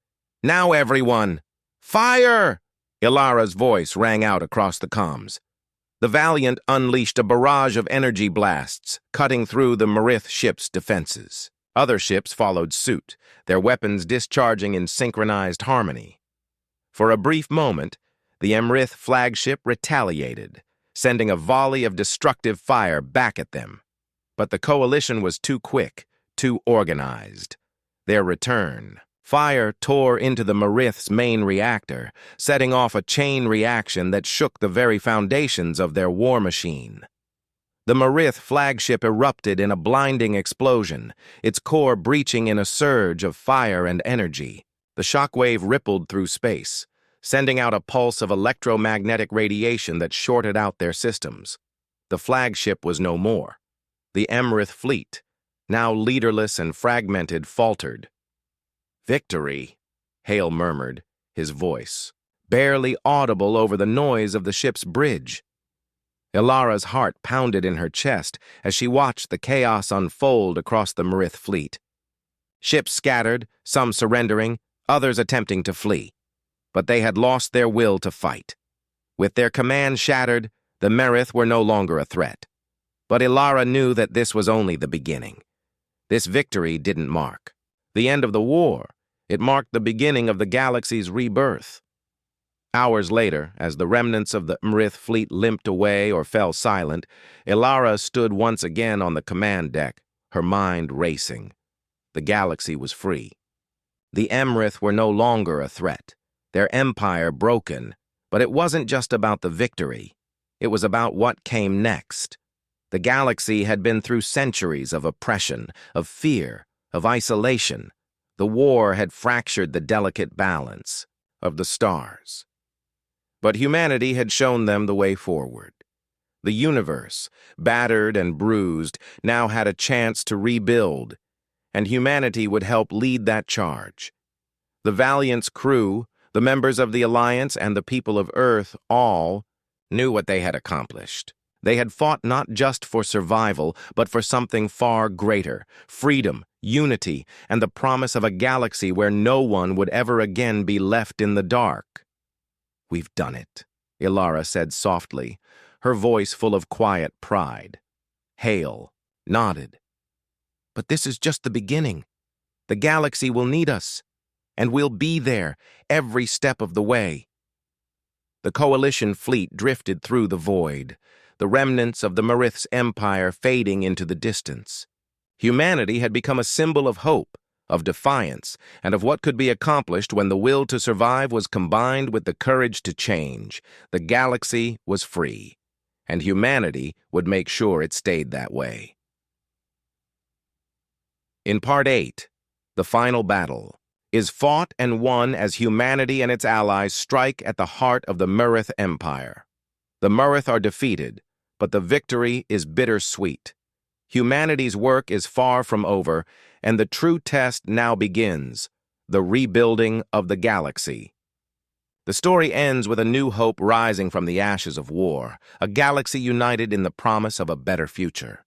Now everyone, fire! Ilara's voice rang out across the comms. The Valiant unleashed a barrage of energy blasts, cutting through the Marith ship's defenses. Other ships followed suit, their weapons discharging in synchronized harmony. For a brief moment, the Emrith flagship retaliated, sending a volley of destructive fire back at them. But the Coalition was too quick, too organized. Their return. Fire tore into the Marith's main reactor, setting off a chain reaction that shook the very foundations of their war machine. The Marith flagship erupted in a blinding explosion, its core breaching in a surge of fire and energy. The shockwave rippled through space, sending out a pulse of electromagnetic radiation that shorted out their systems. The flagship was no more. The Emrith fleet, now leaderless and fragmented, faltered. "Victory," Hale murmured, his voice barely audible over the noise of the ship's bridge. Ilara's heart pounded in her chest as she watched the chaos unfold across the Marith fleet. ships scattered, some surrendering, others attempting to flee. But they had lost their will to fight. With their command shattered, the Merith were no longer a threat. But Ilara knew that this was only the beginning. This victory didn't mark the end of the war. It marked the beginning of the galaxy's rebirth. Hours later, as the remnants of the Merith fleet limped away or fell silent, Ilara stood once again on the command deck, her mind racing. The galaxy was free. The Emrith were no longer a threat, their empire broken, but it wasn't just about the victory. It was about what came next. The galaxy had been through centuries of oppression, of fear, of isolation. The war had fractured the delicate balance of the stars. But humanity had shown them the way forward. The universe, battered and bruised, now had a chance to rebuild, and humanity would help lead that charge. The Valiant's crew, the members of the Alliance, and the people of Earth all knew what they had accomplished. They had fought not just for survival, but for something far greater: freedom, unity, and the promise of a galaxy where no one would ever again be left in the dark. "We've done it," Ilara said softly, her voice full of quiet pride. Hale nodded. "But this is just the beginning. The galaxy will need us, and we'll be there every step of the way." The Coalition fleet drifted through the void, the remnants of the Merith's empire fading into the distance. Humanity had become a symbol of hope, of defiance, and of what could be accomplished when the will to survive was combined with the courage to change. The galaxy was free, and humanity would make sure it stayed that way. In Part 8, the final battle is fought and won as humanity and its allies strike at the heart of the Merith Empire. The Merith are defeated, but the victory is bittersweet. Humanity's work is far from over, and the true test now begins: the rebuilding of the galaxy. The story ends with a new hope rising from the ashes of war, a galaxy united in the promise of a better future.